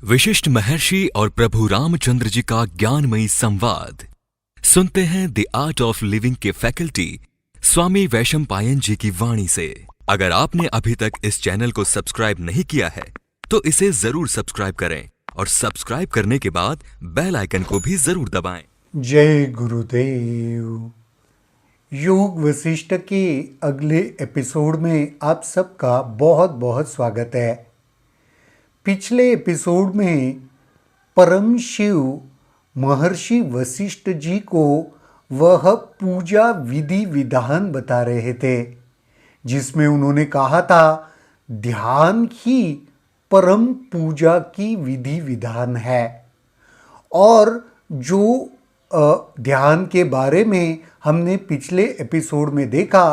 विशिष्ट महर्षि और प्रभु रामचंद्र जी का ज्ञानमयी संवाद सुनते हैं द आर्ट ऑफ लिविंग के फैकल्टी स्वामी वैशंपायन जी की वाणी से। अगर आपने अभी तक इस चैनल को सब्सक्राइब नहीं किया है तो इसे जरूर सब्सक्राइब करें और सब्सक्राइब करने के बाद बेल आइकन को भी जरूर दबाएं। जय गुरुदेव। योग वशिष्ठ के अगले एपिसोड में आप सबका बहुत बहुत स्वागत है। पिछले एपिसोड में परम शिव महर्षि वशिष्ठ जी को वह पूजा विधि विधान बता रहे थे जिसमें उन्होंने कहा था ध्यान ही परम पूजा की विधि विधान है। और जो ध्यान के बारे में हमने पिछले एपिसोड में देखा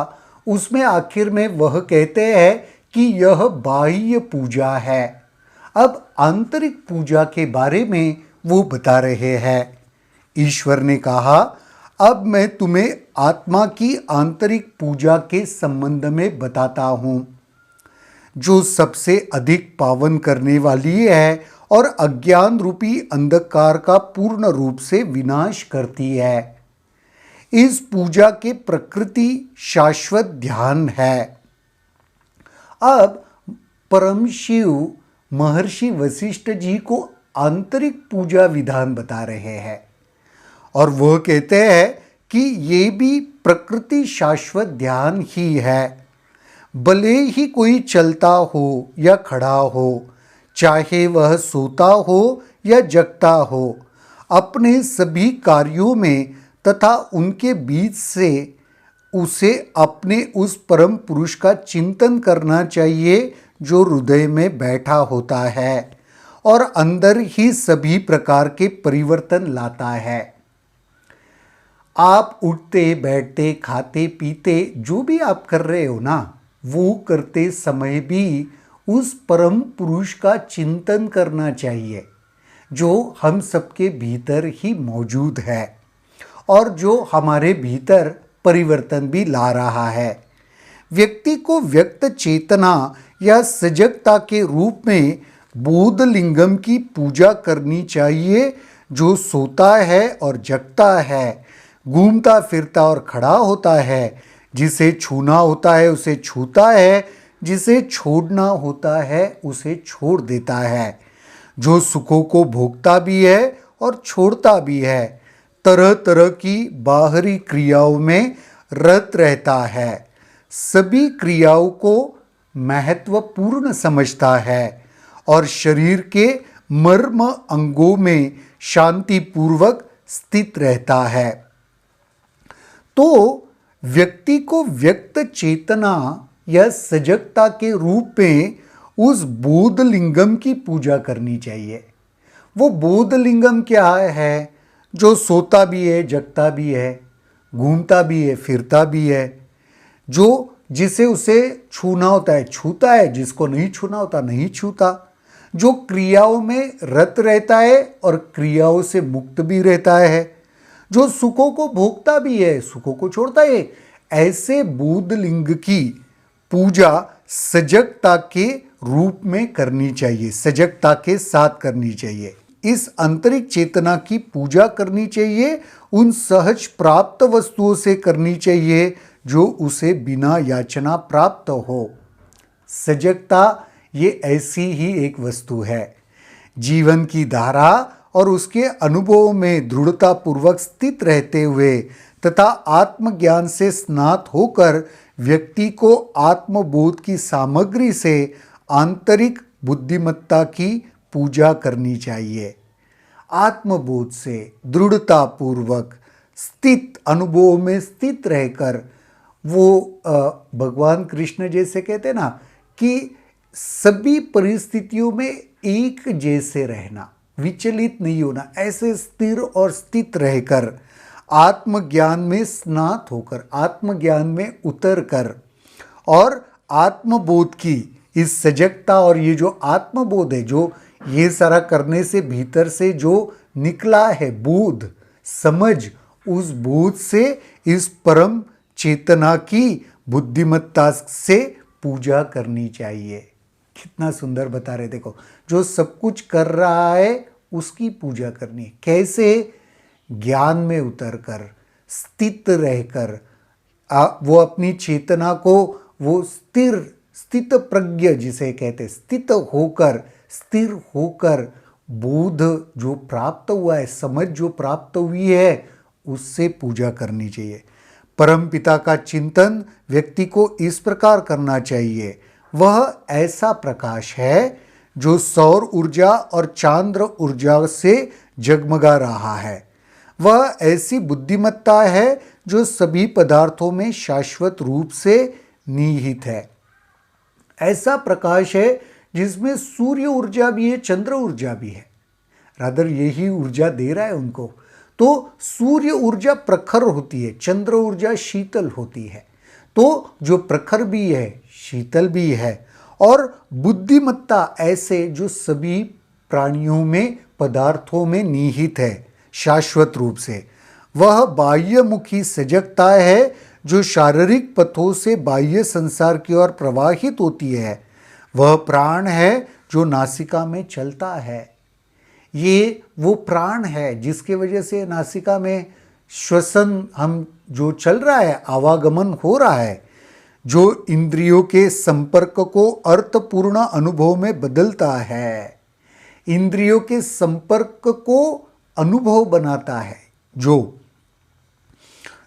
उसमें आखिर में वह कहते हैं कि यह बाह्य पूजा है। अब आंतरिक पूजा के बारे में वो बता रहे हैं। ईश्वर ने कहा अब मैं तुम्हें आत्मा की आंतरिक पूजा के संबंध में बताता हूँ जो सबसे अधिक पावन करने वाली है और अज्ञान रूपी अंधकार का पूर्ण रूप से विनाश करती है। इस पूजा के प्रकृति शाश्वत ध्यान है। अब परम शिव महर्षि वशिष्ठ जी को आंतरिक पूजा विधान बता रहे हैं और वह कहते हैं कि ये भी प्रकृति शाश्वत ध्यान ही है। भले ही कोई चलता हो या खड़ा हो, चाहे वह सोता हो या जगता हो, अपने सभी कार्यों में तथा उनके बीच से उसे अपने उस परम पुरुष का चिंतन करना चाहिए जो हृदय में बैठा होता है और अंदर ही सभी प्रकार के परिवर्तन लाता है। आप उठते बैठते खाते पीते जो भी आप कर रहे हो ना, वो करते समय भी उस परम पुरुष का चिंतन करना चाहिए जो हम सबके भीतर ही मौजूद है और जो हमारे भीतर परिवर्तन भी ला रहा है। व्यक्ति को व्यक्त चेतना या सजगता के रूप में बोध लिंगम की पूजा करनी चाहिए जो सोता है और जगता है, घूमता फिरता और खड़ा होता है, जिसे छूना होता है उसे छूता है, जिसे छोड़ना होता है उसे छोड़ देता है, जो सुखों को भोगता भी है और छोड़ता भी है, तरह तरह की बाहरी क्रियाओं में रत रहता है, सभी क्रियाओं को महत्वपूर्ण समझता है और शरीर के मर्म अंगों में शांतिपूर्वक स्थित रहता है। तो व्यक्ति को व्यक्त चेतना या सजगता के रूप में उस बोध लिंगम की पूजा करनी चाहिए। वो बोध लिंगम क्या है? जो सोता भी है, जगता भी है, घूमता भी है, फिरता भी है, जो जिसे उसे छूना होता है छूता है, जिसको नहीं छूना होता नहीं छूता, जो क्रियाओं में रत रहता है और क्रियाओं से मुक्त भी रहता है, जो सुखों को भोगता भी है, सुखों को छोड़ता है। ऐसे बोध लिंग की पूजा सजगता के रूप में करनी चाहिए, सजगता के साथ करनी चाहिए। इस आंतरिक चेतना की पूजा करनी चाहिए, उन सहज प्राप्त वस्तुओं से करनी चाहिए जो उसे बिना याचना प्राप्त हो। सजगता ये ऐसी ही एक वस्तु है। जीवन की धारा और उसके अनुभव में दृढ़ता पूर्वक स्थित रहते हुए तथा आत्मज्ञान से स्नात होकर व्यक्ति को आत्मबोध की सामग्री से आंतरिक बुद्धिमत्ता की पूजा करनी चाहिए। आत्मबोध से दृढ़ता पूर्वक स्थित अनुभव में स्थित रहकर वो भगवान कृष्ण जैसे कहते हैं ना कि सभी परिस्थितियों में एक जैसे रहना, विचलित नहीं होना, ऐसे स्थिर और स्थित रहकर आत्मज्ञान में स्नात होकर, आत्मज्ञान में उतरकर और आत्मबोध की इस सजगता और ये जो आत्मबोध है, जो ये सारा करने से भीतर से जो निकला है बोध, समझ, उस बोध से इस परम चेतना की बुद्धिमत्ता से पूजा करनी चाहिए। कितना सुंदर बता रहे, देखो जो सब कुछ कर रहा है उसकी पूजा करनी है। कैसे? ज्ञान में उतरकर, स्थित रहकर, वो अपनी चेतना को, वो स्थित प्रज्ञ जिसे कहते, स्थित होकर, स्थिर होकर, बोध जो प्राप्त हुआ है, समझ जो प्राप्त हुई है, उससे पूजा करनी चाहिए। परम पिता का चिंतन व्यक्ति को इस प्रकार करना चाहिए। वह ऐसा प्रकाश है जो सौर ऊर्जा और चांद्र ऊर्जा से जगमगा रहा है। वह ऐसी बुद्धिमत्ता है जो सभी पदार्थों में शाश्वत रूप से निहित है। ऐसा प्रकाश है जिसमें सूर्य ऊर्जा भी है, चंद्र ऊर्जा भी है। रादर यही ऊर्जा दे रहा है उनको। तो सूर्य ऊर्जा प्रखर होती है, चंद्र ऊर्जा शीतल होती है। तो जो प्रखर भी है, शीतल भी है, और बुद्धिमत्ता ऐसे जो सभी प्राणियों में, पदार्थों में निहित है शाश्वत रूप से। वह बाह्यमुखी सजगता है जो शारीरिक पथों से बाह्य संसार की ओर प्रवाहित होती है। वह प्राण है जो नासिका में चलता है। ये वो प्राण है जिसके वजह से नासिका में श्वसन हम जो चल रहा है, आवागमन हो रहा है, जो इंद्रियों के संपर्क को अर्थपूर्ण अनुभव में बदलता है, इंद्रियों के संपर्क को अनुभव बनाता है,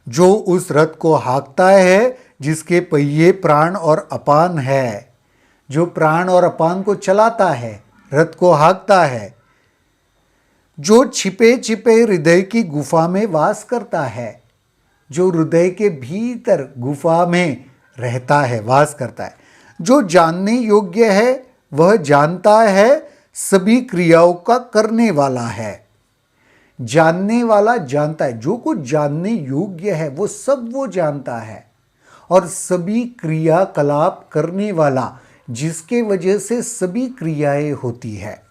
जो उस रथ को हाँकता है जिसके पहिए प्राण और अपान है, जो प्राण और अपान को चलाता है, रथ को हाँकता है, जो छिपे छिपे हृदय की गुफा में वास करता है, जो हृदय के भीतर गुफा में रहता है, वास करता है, जो जानने योग्य है, वह जानता है, सभी क्रियाओं का करने वाला है। जानने वाला जानता है, जो कुछ जानने योग्य है वो सब वो जानता है, और सभी क्रियाकलाप करने वाला जिसके वजह से सभी क्रियाएं होती है।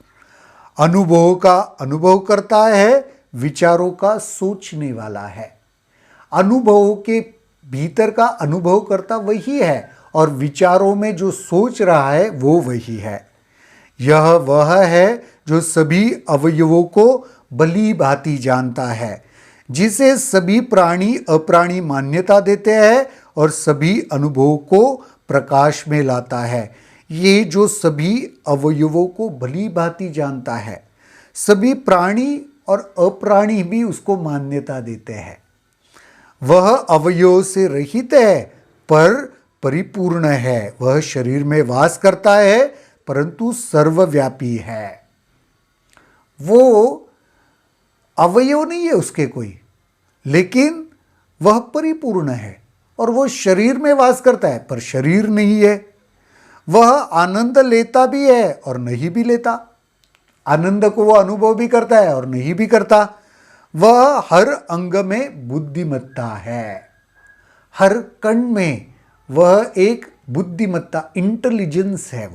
अनुभव का अनुभव करता है, विचारों का सोचने वाला है। अनुभवों के भीतर का अनुभव करता वही है, और विचारों में जो सोच रहा है वो वही है। यह वह है जो सभी अवयवों को भली भांति जानता है, जिसे सभी प्राणी अप्राणी मान्यता देते हैं और सभी अनुभवों को प्रकाश में लाता है। ये जो सभी अवयवों को भली भांति जानता है, सभी प्राणी और अप्राणी भी उसको मान्यता देते हैं। वह अवयव से रहित है पर परिपूर्ण है। वह शरीर में वास करता है परंतु सर्वव्यापी है। वो अवयव नहीं है उसके कोई, लेकिन वह परिपूर्ण है, और वो शरीर में वास करता है पर शरीर नहीं है। वह आनंद लेता भी है और नहीं भी लेता। आनंद को वो अनुभव भी करता है और नहीं भी करता। वह हर अंग में बुद्धिमत्ता है, हर कण में वह एक बुद्धिमत्ता, इंटेलिजेंस है।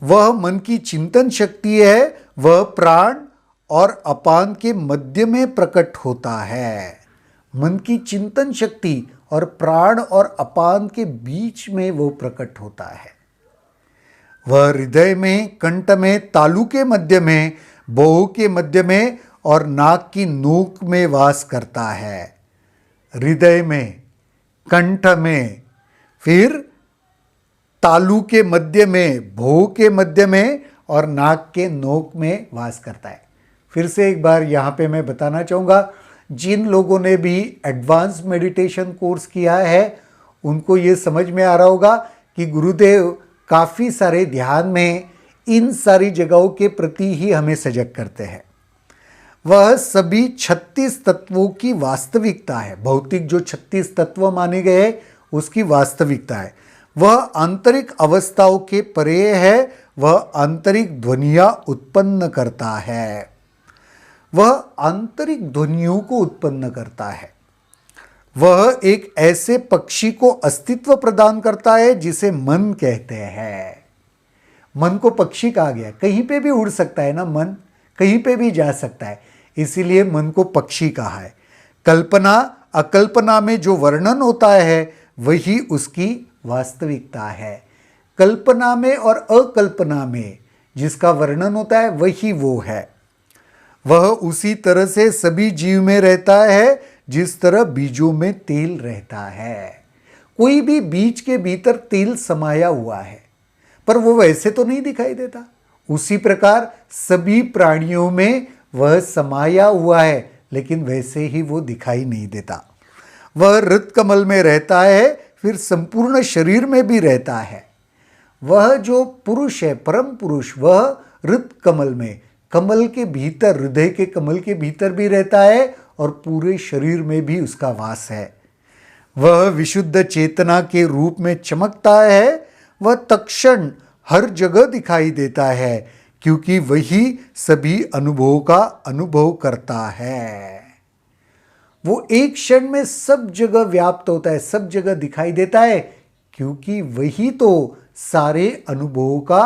वह मन की चिंतन शक्ति है। वह प्राण और अपान के मध्य में प्रकट होता है। मन की चिंतन शक्ति और प्राण और अपान के बीच में वो प्रकट होता है। वह हृदय में, कंठ में, तालू के मध्य में, बाहु के मध्य में और नाक की नोक में वास करता है। हृदय में, कंठ में, फिर तालू के मध्य में, बाहु के मध्य में और नाक के नोक में वास करता है। फिर से एक बार यहाँ पे मैं बताना चाहूँगा, जिन लोगों ने भी एडवांस मेडिटेशन कोर्स किया है उनको ये समझ में आ रहा होगा कि गुरुदेव काफ़ी सारे ध्यान में इन सारी जगहों के प्रति ही हमें सजग करते हैं। वह सभी 36 तत्वों की वास्तविकता है। भौतिक जो 36 तत्व माने गए उसकी वास्तविकता है। वह आंतरिक अवस्थाओं के परे है। वह आंतरिक ध्वनियाँ उत्पन्न करता है। वह आंतरिक ध्वनियों को उत्पन्न करता है। वह एक ऐसे पक्षी को अस्तित्व प्रदान करता है जिसे मन कहते हैं। मन को पक्षी कहा गया, कहीं पे भी उड़ सकता है ना मन, कहीं पे भी जा सकता है, इसीलिए मन को पक्षी कहा है। कल्पना अकल्पना में जो वर्णन होता है वही उसकी वास्तविकता है। कल्पना में और अकल्पना में जिसका वर्णन होता है वही वो है। वह उसी तरह से सभी जीव में रहता है जिस तरह बीजों में तेल रहता है। कोई भी बीज के भीतर तेल समाया हुआ है, पर वो वैसे तो नहीं दिखाई देता। उसी प्रकार सभी प्राणियों में वह समाया हुआ है, लेकिन वैसे ही वो दिखाई नहीं देता। वह रत कमल में रहता है, फिर संपूर्ण शरीर में भी रहता है। वह जो पुरुष है, परम पुरुष, वह रत कमल में, कमल के भीतर, हृदय के कमल के भीतर भी रहता है और पूरे शरीर में भी उसका वास है। वह विशुद्ध चेतना के रूप में चमकता है। वह तत्क्षण हर जगह दिखाई देता है, क्योंकि वही सभी अनुभवों का अनुभव करता है। वो एक क्षण में सब जगह व्याप्त होता है, सब जगह दिखाई देता है, क्योंकि वही तो सारे अनुभवों का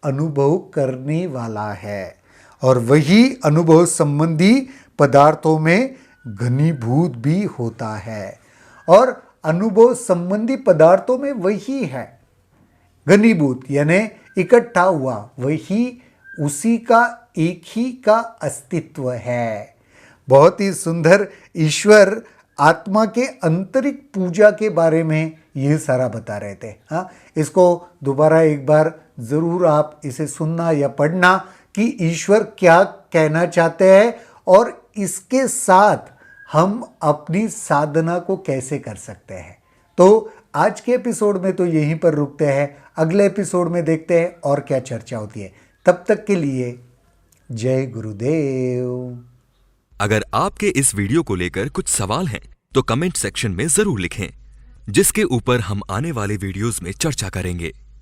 अनुभव करने वाला है और वही अनुभव संबंधी पदार्थों में घनीभूत भी होता है। और अनुभव संबंधी पदार्थों में वही है घनीभूत, यानी इकट्ठा हुआ, वही उसी का एक ही का अस्तित्व है। बहुत ही सुंदर ईश्वर आत्मा के आंतरिक पूजा के बारे में ये सारा बता रहे थे। हाँ, इसको दोबारा एक बार जरूर आप इसे सुनना या पढ़ना कि ईश्वर क्या कहना चाहते हैं और इसके साथ हम अपनी साधना को कैसे कर सकते हैं। तो आज के एपिसोड में तो यहीं पर रुकते हैं, अगले एपिसोड में देखते हैं और क्या चर्चा होती है। तब तक के लिए जय गुरुदेव। अगर आपके इस वीडियो को लेकर कुछ सवाल हैं तो कमेंट सेक्शन में जरूर लिखें, जिसके ऊपर हम आने वाले वीडियोस में चर्चा करेंगे।